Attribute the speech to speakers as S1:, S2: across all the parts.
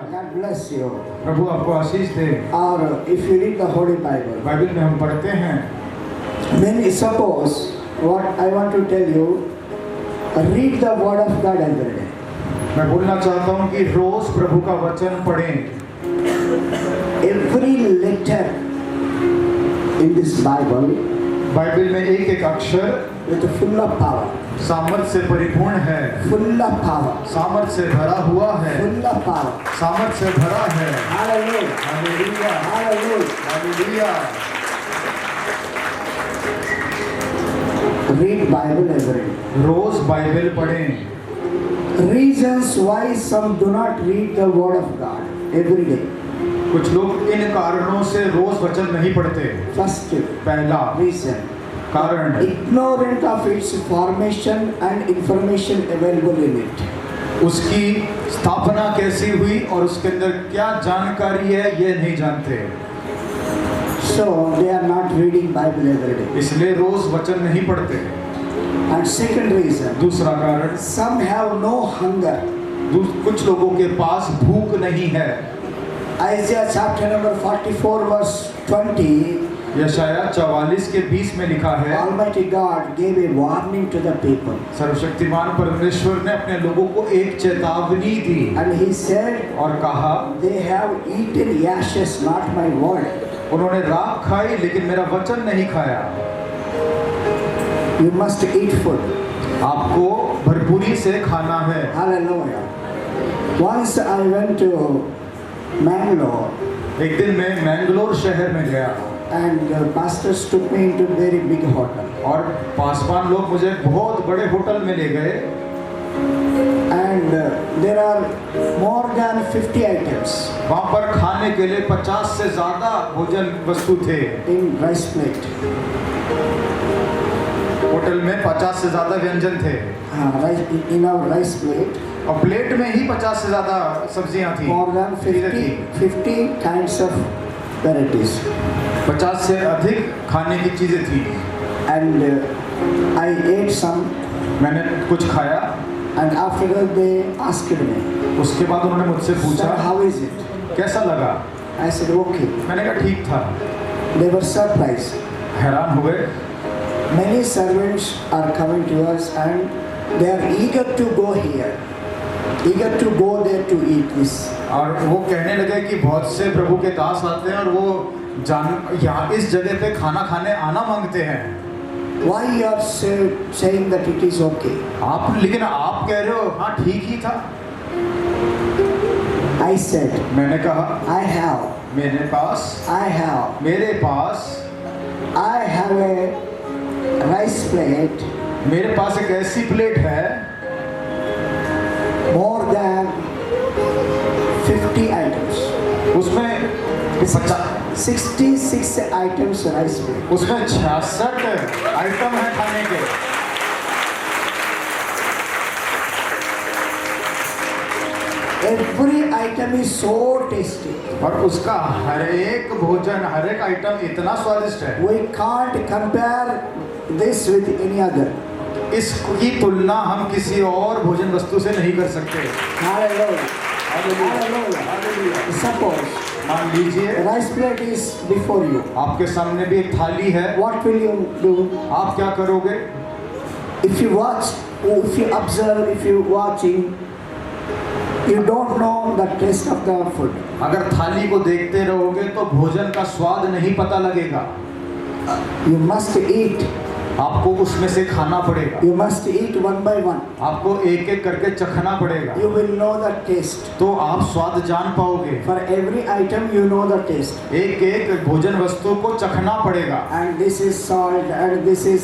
S1: God bless you.
S2: प्रभु आपको आशीष दे।
S1: Or if you read the Holy Bible,
S2: Bible में हम पढ़ते हैं,
S1: many suppose what I want to tell you, read the Word of God every day.
S2: मैं बोलना चाहता हूँ कि रोज प्रभु का वचन पढ़ें।
S1: Every letter in this Bible
S2: Bible में एक एक अक्षर
S1: with full of power.
S2: सामर्थ से परिपूर्ण है,
S1: Full of power.
S2: सामर्थ से भरा हुआ है,
S1: Full of power.
S2: सामर्थ से भरा है।
S1: Hallelujah.
S2: Hallelujah,
S1: Hallelujah.
S2: Hallelujah.
S1: Read Bible every day.
S2: रोज बाइबल पढ़ें।
S1: Reasons why some do not read the Word of God every day.
S2: कुछ लोग इन कारणों से रोज वचन नहीं पढ़ते।
S1: First
S2: पहला
S1: reason,
S2: कारण,
S1: ignorant of its formation and information available in it.
S2: उसकी स्थापना कैसी हुई और उसके अंदर क्या जानकारी है ये नहीं जानते,
S1: So they are not reading Bible every day.
S2: इसलिए रोज वचन नहीं पढ़ते।
S1: And second reason,
S2: दूसरा कारण,
S1: some have no hunger.
S2: कुछ लोगों के पास भूख नहीं है।
S1: Isaiah chapter number 44 verse 20,
S2: यशाया 44 के 20 में लिखा है,
S1: Almighty God gave a warning to the people.
S2: सर्वशक्तिमान परमेश्वर ने अपने लोगों को एक चेतावनी दी
S1: And he said,
S2: और कहा,
S1: they have eaten ashes, not my word.
S2: उन्होंने राख खाई लेकिन मेरा वचन नहीं खाया।
S1: You must eat food.
S2: आपको भरपूरी से खाना है।
S1: Hallelujah. Once I went to Mangalore
S2: एक दिन मैं मैंगलोर शहर में गया
S1: and pastors took me into very big hotel.
S2: और पासवान लोग मुझे बहुत बड़े होटल में ले गए
S1: And there are more than 50 items
S2: वहाँ पर खाने के लिए 50 से ज्यादा भोजन वस्तु थे।
S1: in rice plate.
S2: होटल में 50 से ज्यादा व्यंजन थे
S1: Rice, in our rice plate,
S2: और प्लेट में ही 50 से ज्यादा सब्जियां थी।
S1: more than 50 kinds of varieties.
S2: 50 से अधिक खाने की चीजें थी।
S1: And I ate some,
S2: मैंने कुछ खाया,
S1: and after that they asked me,
S2: उसके बाद उन्होंने मुझसे
S1: "Sir,
S2: पूछा
S1: how is it?"
S2: कैसा लगा।
S1: I said, "Okay."
S2: मैंने कहा ठीक था।
S1: They were surprised.
S2: हैरान हुए।
S1: Many servants are coming to us and they are eager to go here, eager to go there to eat this.
S2: और वो कहने लगे कि बहुत से प्रभु के दास आते हैं और वो यहाँ इस जगह पे खाना खाने आना मांगते हैं।
S1: Why you are saying that it is okay?
S2: लेकिन आप कह रहे हो हाँ ठीक ही था।
S1: I said,
S2: मैंने कहा
S1: I have
S2: मेरे पास
S1: a rice plate
S2: मेरे पास एक ऐसी प्लेट है
S1: more than 50 items.
S2: उसमें
S1: 66 items rice plate.
S2: उसमें 66 आइटम है खाने के।
S1: Every item is so tasty.
S2: और उसका हर एक भोजन हर एक आइटम इतना स्वादिष्ट है।
S1: We can't compare this with any other.
S2: इसकी तुलना हम किसी और भोजन वस्तु से नहीं कर सकते।
S1: Hallelujah.
S2: Hallelujah, hallelujah.
S1: Suppose
S2: मान लीजिए
S1: rice plate is before you.
S2: आपके सामने भी एक थाली है,
S1: What will you do?
S2: आप क्या करोगे?
S1: If you watch, if you observe, if you watching, you don't know the taste of the food.
S2: अगर थाली को देखते रहोगे तो भोजन का स्वाद नहीं पता लगेगा।
S1: You must eat.
S2: आपको उसमें से खाना पड़ेगा।
S1: You must eat one by one.
S2: आपको एक एक करके चखना पड़ेगा।
S1: You will know the taste.
S2: तो आप स्वाद जान पाओगे।
S1: For every item you know the taste.
S2: एक एक भोजन वस्तु को चखना पड़ेगा।
S1: And this is salt, and this is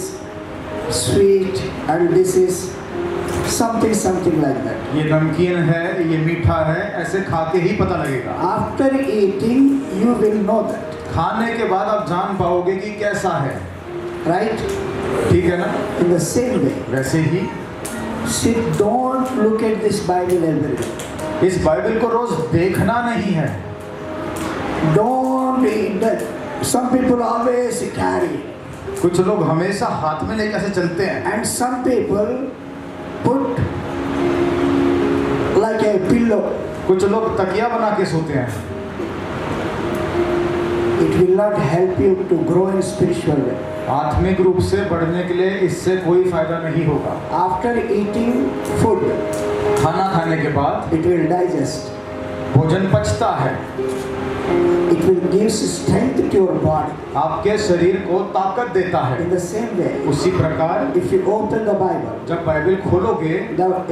S1: sweet, and this is something like that.
S2: ये नमकीन है, ये मीठा है, ऐसे खा के ही पता लगेगा।
S1: After eating, you will know that.
S2: खाने के बाद आप जान पाओगे कि कैसा है,
S1: Right?
S2: ठीक है ना?
S1: In the same way,
S2: वैसे ही
S1: don't look at this Bible every day.
S2: इस बाइबल को रोज देखना नहीं है।
S1: Don't eat that. Some people always carry,
S2: कुछ लोग हमेशा हाथ में लेकर ऐसे चलते हैं,
S1: and some people put like a pillow
S2: कुछ लोग तकिया बना के सोते हैं।
S1: It will not help you to grow in spiritual way.
S2: आत्मिक रूप से बढ़ने के लिए इससे कोई फायदा नहीं होगा।
S1: After eating food,
S2: खाना खाने के बाद
S1: it will digest.
S2: भोजन पचता है,
S1: It will give strength to your body.
S2: आपके शरीर को ताकत देता है।
S1: In the same way,
S2: उसी प्रकार
S1: if you open the Bible,
S2: जब बाइबल खोलोगे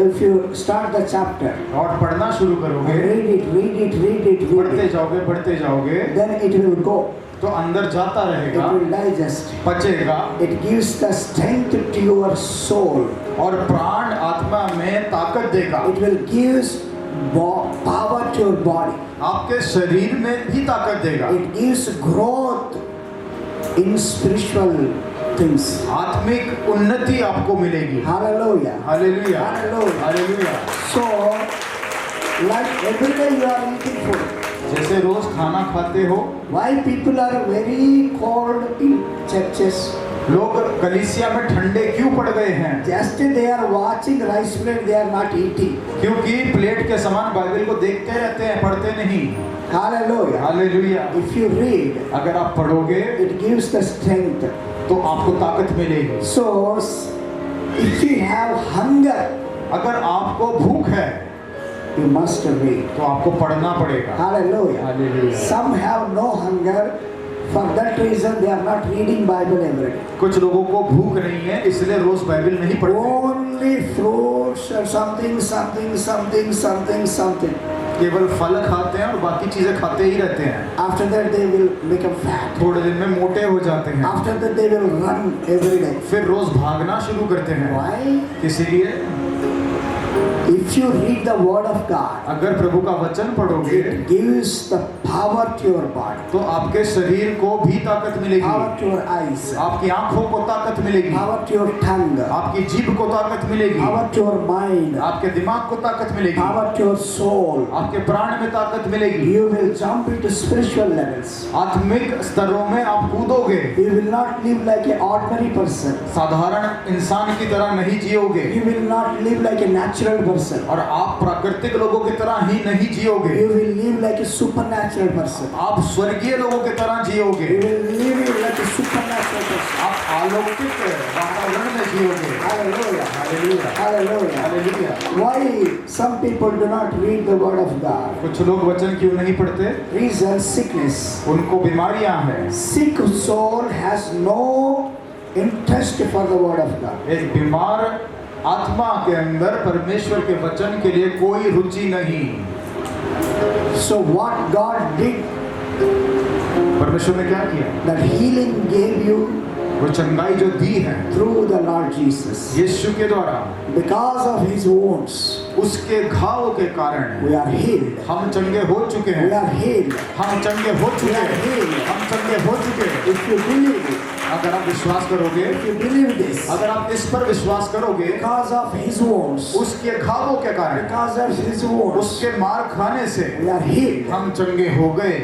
S1: if you start the chapter,
S2: और पढ़ना शुरू करोगे,
S1: read
S2: बढ़ते
S1: it,
S2: बढ़ते जाओगे,
S1: then it will go.
S2: तो अंदर जाता
S1: It
S2: रहेगा,
S1: will digest.
S2: पचेगा
S1: It gives the strength to your soul.
S2: और प्राण आत्मा में ताकत देगा।
S1: It will give power to your body.
S2: आपके शरीर में भी ताकत देगा।
S1: It gives growth in spiritual things.
S2: आत्मिक उन्नति आपको मिलेगी।
S1: Hallelujah.
S2: Hallelujah,
S1: Hallelujah.
S2: Hallelujah.
S1: So, like every day you are eating food.
S2: जैसे रोज खाना खाते हो,
S1: Why people are very cold in churches?
S2: लोग कलीसिया में ठंडे क्यों पड़ गए हैं?
S1: Just they are watching rice plate, they are not eating.
S2: क्योंकि प्लेट के समान बाइबल को देखते रहते हैं, पढ़ते नहीं।
S1: Hallelujah.
S2: Hallelujah.
S1: If you read,
S2: अगर आप पढ़ोगे
S1: it gives the strength.
S2: तो आपको ताकत मिलेगी।
S1: So, if you have hunger,
S2: अगर आपको भूख है
S1: you must read.
S2: तो आपको पढ़ना पड़ेगा।
S1: Hallelujah.
S2: Hallelujah.
S1: Some have no hunger. For that reason, they are not reading Bible every day.
S2: कुछ लोगों को भूख नहीं है, इसलिए रोज बाइबल नहीं पढ़ते।
S1: Only fruits or something.
S2: केवल फल खाते हैं और बाकी चीजें खाते ही रहते हैं।
S1: After that, they will become fat.
S2: थोड़े दिन में मोटे हो जाते हैं।
S1: After that, they will run every day.
S2: फिर रोज भागना शुरू करते हैं।
S1: Why?
S2: इसीलिए
S1: If you read the Word of God,
S2: अगर प्रभु का वचन पढ़ोगे
S1: it gives the power to your body,
S2: तो आपके शरीर को भी ताकत मिलेगी,
S1: power to your eyes,
S2: आपकी आंखों को ताकत मिलेगी,
S1: power to your tongue,
S2: आपकी जीभ को ताकत मिलेगी,
S1: power to your mind,
S2: आपके दिमाग को ताकत मिलेगी,
S1: power to your soul.
S2: आपके प्राण में ताकत मिलेगी।
S1: You will jump into spiritual levels.
S2: आत्मिक स्तरों में आप कूदोगे।
S1: You will not live like an ordinary person.
S2: साधारण इंसान की तरह नहीं जियोगे
S1: You will not live like a natural person.
S2: और आप प्राकृतिक लोगों की तरह ही नहीं जियोगे।
S1: You will live like a supernatural person.
S2: आप स्वर्गीय लोगों की तरह जियोगे।
S1: You will live like a supernatural person.
S2: आप अलौकिक वातावरण में जियोगे।
S1: Hallelujah.
S2: Hallelujah,
S1: Hallelujah.
S2: Hallelujah.
S1: Why some people do not read the Word of God?
S2: कुछ लोग वचन क्यों नहीं पढ़ते?
S1: Reason, sickness.
S2: उनको बीमारियां हैं।
S1: Sick soul has no interest for the Word of God.
S2: एक बीमार आत्मा के अंदर परमेश्वर के वचन के लिए कोई रुचि नहीं।
S1: So what God did,
S2: परमेश्वर ने क्या किया?
S1: that healing gave you
S2: वो चंगाई जो दी है
S1: through the Lord Jesus.
S2: यीशु के द्वारा,
S1: Because of His wounds,
S2: उसके घाव के कारण
S1: we are healed.
S2: हम चंगे हो चुके
S1: We
S2: हैं।
S1: are healed.
S2: हम चंगे हो चुके हैं। हम चंगे हो चुके हैं।
S1: If you believe it,
S2: अगर आप विश्वास करोगे,
S1: if you believe this,
S2: अगर आप इस पर विश्वास करोगे,
S1: because of His wounds,
S2: उसके घावों के कारण,
S1: because of His wounds,
S2: उसके मार खाने से
S1: we are healed.
S2: हम चंगे हो गए।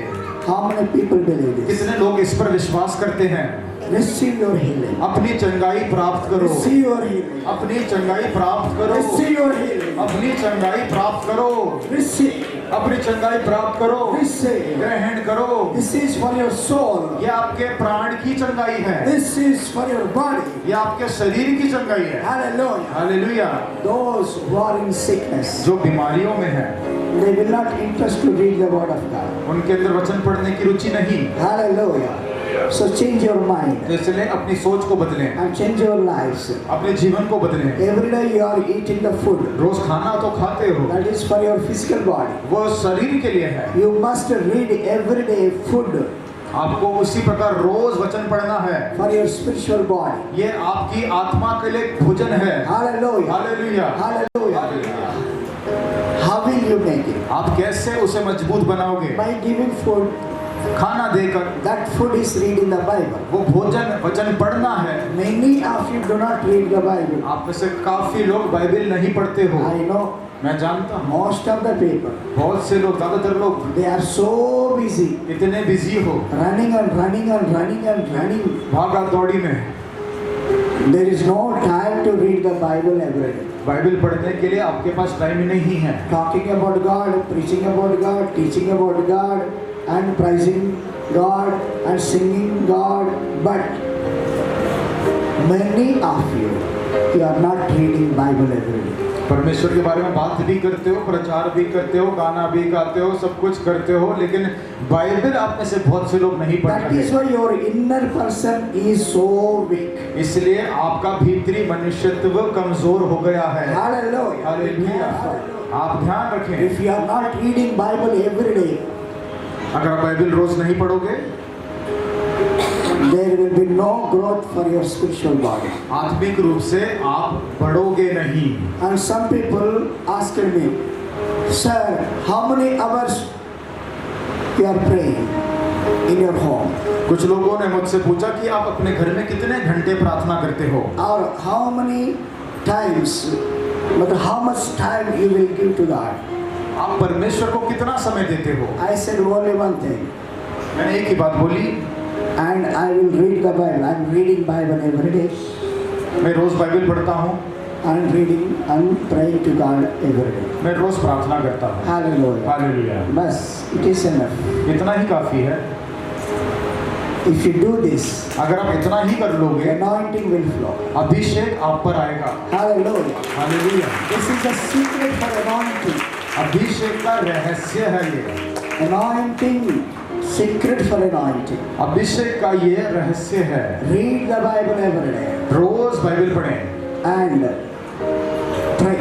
S1: How many people believe this?
S2: कितने लोग इस पर विश्वास करते हैं?
S1: Receive your healing.
S2: अपनी चंगाई प्राप्त करो।
S1: Receive your healing.
S2: अपनी चंगाई प्राप्त करो।
S1: Receive your healing.
S2: अपनी चंगाई प्राप्त करो।
S1: Receive.
S2: अपनी चंगाई प्राप्त करो।
S1: Receive.
S2: ग्रहण करो।
S1: This is for your soul.
S2: ये आपके प्राण की चंगाई है।
S1: This is for your body.
S2: ये आपके शरीर की चंगाई है।
S1: Hallelujah.
S2: Hallelujah.
S1: Those who are in sickness,
S2: जो बीमारियों में है,
S1: they will not interest to read the Word of God.
S2: उनके अंदर वचन पढ़ने की रुचि नहीं।
S1: Hallelujah. So change your mind
S2: तो इसलिए अपनी सोच को बदलें,
S1: and change your lives.
S2: अपने जीवन को बदलें।
S1: Every day you are eating the food.
S2: रोज खाना तो खाते हो,
S1: That is for your physical body.
S2: वो शरीर के लिए है।
S1: You must read every day food
S2: आपको उसी प्रकार रोज वचन पढ़ना है।
S1: for your spiritual body.
S2: ये आपकी आत्मा के लिए भोजन है।
S1: Hallelujah.
S2: Hallelujah,
S1: Hallelujah.
S2: Hallelujah.
S1: How will you make it?
S2: आप कैसे उसे मजबूत बनाओगे?
S1: By giving food.
S2: खाना देकर।
S1: That food is reading the Bible.
S2: वो भोजन वचन पढ़ना है।
S1: Many of you do not read the Bible.
S2: आप में से काफी लोग बाइबल नहीं पढ़ते हो।
S1: I know.
S2: मैं जानता हूँ।
S1: Most of the people,
S2: बहुत से लोग, ज्यादातर लोग
S1: they are so busy,
S2: इतने बिजी हो,
S1: running and running and running and running.
S2: भागा दौड़ी में।
S1: There is no time to read the Bible every day.
S2: Bible पढ़ने के लिए आपके पास टाइम ही नहीं है।
S1: Talking about God, preaching about God, teaching about God, and praising God and singing God. But many of you are not reading Bible every day.
S2: परमेश्वर के बारे में बात भी करते हो, प्रचार भी करते हो, गाना भी गाते हो, सब कुछ करते हो, लेकिन बाइबल आप में से बहुत से लोग नहीं पढ़
S1: That
S2: रहे।
S1: is why your inner person is so weak.
S2: इसलिए आपका भीतरी मनुष्यत्व कमजोर हो गया है।
S1: Hallelujah.
S2: हालेलुया। आप ध्यान रखें,
S1: If you are not reading Bible every day,
S2: अगर आप बाइबल रोज नहीं पढ़ोगे,
S1: there will be no growth for your spiritual body.
S2: आत्मिक रूप से आप बढ़ोगे नहीं।
S1: And some people asked me, sir, how many hours you are praying in your home?
S2: कुछ लोगों ने मुझसे पूछा कि आप अपने घर में कितने घंटे प्रार्थना करते हो,
S1: Or how many times, but how much time you will give to God?
S2: आप परमेश्वर को कितना समय देते हो।
S1: I said only one thing,
S2: मैंने एक ही बात बोली,
S1: and I will read the Bible. I am reading Bible every day.
S2: मैं रोज बाइबल पढ़ता हूँ,
S1: I am reading and praying to God every day.
S2: मैं रोज प्रार्थना करता हूँ।
S1: Hallelujah.
S2: हालेलुया।
S1: बस, it is enough.
S2: इतना ही काफी है।
S1: If you do this,
S2: अगर आप इतना ही कर
S1: the
S2: लोगे,
S1: anointing will flow.
S2: अभिषेक आप पर आएगा।
S1: Hallelujah.
S2: Hallelujah.
S1: This is the secret for anointing.
S2: अभिषेक का रहस्य है ये।
S1: Anointing, secret for anointing.
S2: अभिषेक का ये रहस्य है।
S1: Read the Bible every day
S2: rose Bible पढ़ें
S1: and pray.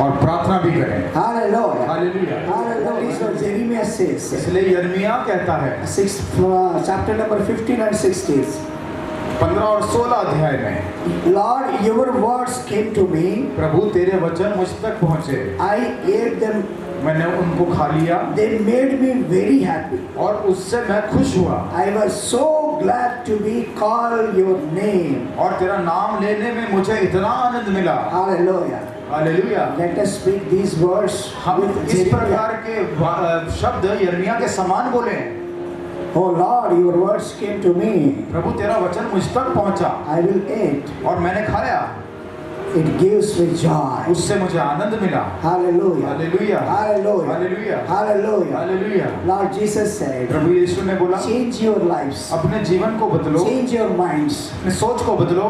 S2: और प्रार्थना भी करें।
S1: Hallelujah.
S2: Hallelujah.
S1: Hallelujah. So Jeremiah says,
S2: इसलिए यिर्मयाह कहता है
S1: chapter number 15 and 16.
S2: 15 और 16 अध्याय में,
S1: Lord, your words came to me.
S2: प्रभु तेरे वचन मुझ तक पहुँचे,
S1: I ate them.
S2: मैंने उनको खा लिया
S1: They made me very happy.
S2: और उससे मैं खुश हुआ
S1: I was so glad to be called your name.
S2: और तेरा नाम लेने में मुझे इतना आनंद मिला।
S1: Hallelujah.
S2: Hallelujah.
S1: Let us speak these words
S2: हम
S1: with
S2: इस
S1: Jeremiah.
S2: प्रकार के शब्द यिर्मयाह के समान बोले।
S1: Oh Lord, your words came to me.
S2: प्रभु तेरा वचन मुझ तक पहुंचा
S1: I will eat.
S2: और मैंने खाया,
S1: It gives me joy.
S2: उससे मुझे आनंद मिला।
S1: Hallelujah.
S2: Hallelujah.
S1: Hallelujah.
S2: Hallelujah.
S1: Hallelujah.
S2: Hallelujah.
S1: Lord Jesus said,
S2: प्रभु यीशु ने बोला,
S1: change your lives.
S2: अपने जीवन को बदलो,
S1: Change your minds.
S2: अपनी सोच को बदलो,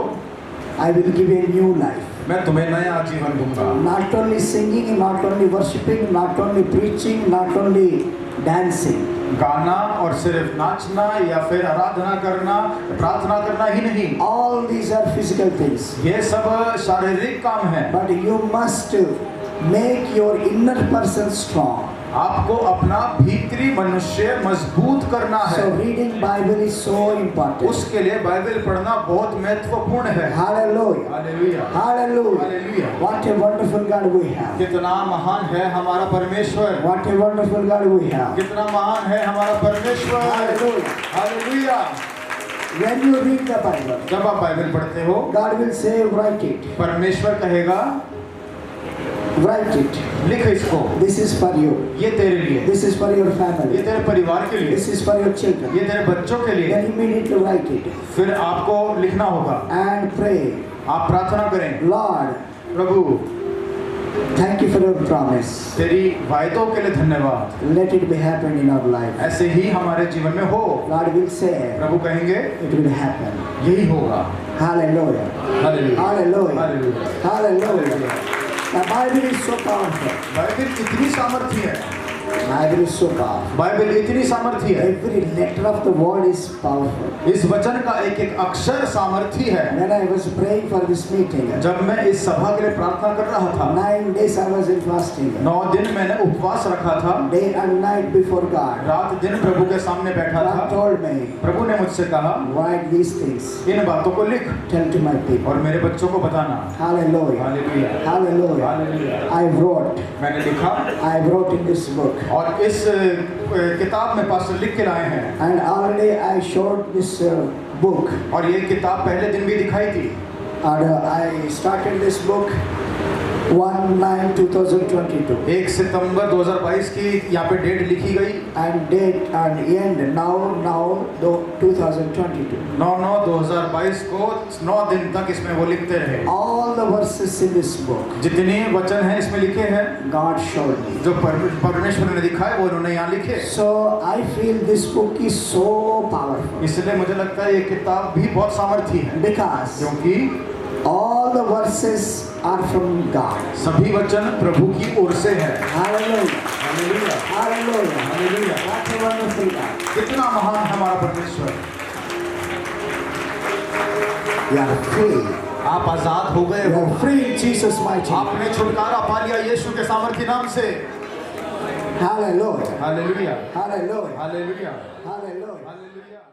S1: I will give you a new life.
S2: मैं तुम्हें नया जीवन दूंगा।
S1: Not only singing, not only worshiping, not only preaching, not only dancing.
S2: गाना और सिर्फ नाचना या फिर आराधना करना, प्रार्थना करना ही नहीं,
S1: All these are physical things.
S2: ये सब शारीरिक काम है।
S1: But you must make your inner person strong.
S2: आपको अपना भीतरी मनुष्य मजबूत करना है।
S1: So reading Bible is so important.
S2: उसके लिए बाइबल पढ़ना बहुत महत्वपूर्ण है।
S1: Hallelujah.
S2: Hallelujah.
S1: Hallelujah.
S2: Hallelujah.
S1: What a wonderful God we have.
S2: कितना महान है हमारा परमेश्वर।
S1: What a wonderful God we have.
S2: कितना महान है हमारा परमेश्वर।
S1: Hallelujah.
S2: Hallelujah.
S1: When you read the Bible,
S2: जब आप बाइबल पढ़ते हो,
S1: God will say, write it.
S2: परमेश्वर कहेगा,
S1: Write it.
S2: लिख इसको,
S1: This is for you.
S2: ये तेरे लिए,
S1: This is for your
S2: ये
S1: family.
S2: तेरे परिवार के लिए,
S1: This is for your children.
S2: ये तेरे बच्चों के लिए।
S1: Then immediately write it
S2: फिर आपको लिखना होगा,
S1: and pray.
S2: आप प्रार्थना करें,
S1: Lord,
S2: Prabhu
S1: thank you for your promise.
S2: तेरी वायदों के लिए धन्यवाद,
S1: Let it be happen in our life.
S2: ऐसे ही हमारे जीवन में हो।
S1: Lord will say,
S2: प्रभु कहेंगे
S1: it will happen.
S2: यही होगा।
S1: Hallelujah.
S2: Hallelujah.
S1: Hallelujah.
S2: Hallelujah.
S1: Hallelujah. The Bible is so powerful.
S2: Bible इतनी सामर्थ्य है,
S1: Bible is so powerful.
S2: Bible इतनी सामर्थ्य है,
S1: Every letter of the word is powerful.
S2: इस वचन का एक एक अक्षर सामर्थ्य है।
S1: When I was praying for this meeting,
S2: जब मैं इस सभा के लिए प्रार्थना कर रहा था,
S1: 9 days I was in fasting.
S2: 9 दिन मैंने उपवास रखा था,
S1: Day and night before God.
S2: रात दिन प्रभु के सामने बैठा
S1: God
S2: था।
S1: told me,
S2: प्रभु ने मुझसे कहा,
S1: write these things.
S2: इन बातों को लिख
S1: Tell to my people.
S2: और मेरे बच्चों को बताना।
S1: Hallelujah.
S2: Hallelujah.
S1: Hallelujah.
S2: Hallelujah.
S1: I wrote.
S2: मैंने लिखा
S1: I wrote in this book.
S2: और इस किताब में पास्टर लिख के लाए हैं,
S1: And already I showed this book.
S2: और ये किताब पहले दिन भी दिखाई थी।
S1: And I started this book 1/9/2022
S2: 1 सितंबर 2022 की यहाँ पे डेट लिखी गई।
S1: and date and end now 2022.
S2: 9/9/2022 को 9 दिन तक इसमें वो लिखते रहे।
S1: All the verses in this book
S2: जितने वचन हैं इसमें लिखे हैं,
S1: God showed me.
S2: जो परमेश्वर ने दिखाए वो उन्होंने यहाँ लिखे।
S1: So I feel this book is so powerful
S2: इसलिए मुझे लगता है ये किताब भी बहुत सामर्थी है,
S1: because
S2: क्योंकि
S1: all the verses are from God.
S2: सभी वचन प्रभु की ओर से है।
S1: Hallelujah.
S2: Hallelujah,
S1: Hallelujah.
S2: Hallelujah.
S1: What a wonderful God.
S2: कितना महान है हमारा परमेश्वर।
S1: You are free.
S2: आप आजाद हो गए
S1: You
S2: हो,
S1: are free in Jesus' mighty name.
S2: आपने छुटकारा पा लिया यीशु के सामर्थी नाम से।
S1: Hallelujah.
S2: Hallelujah,
S1: Hallelujah.
S2: Hallelujah,
S1: Hallelujah.
S2: Hallelujah.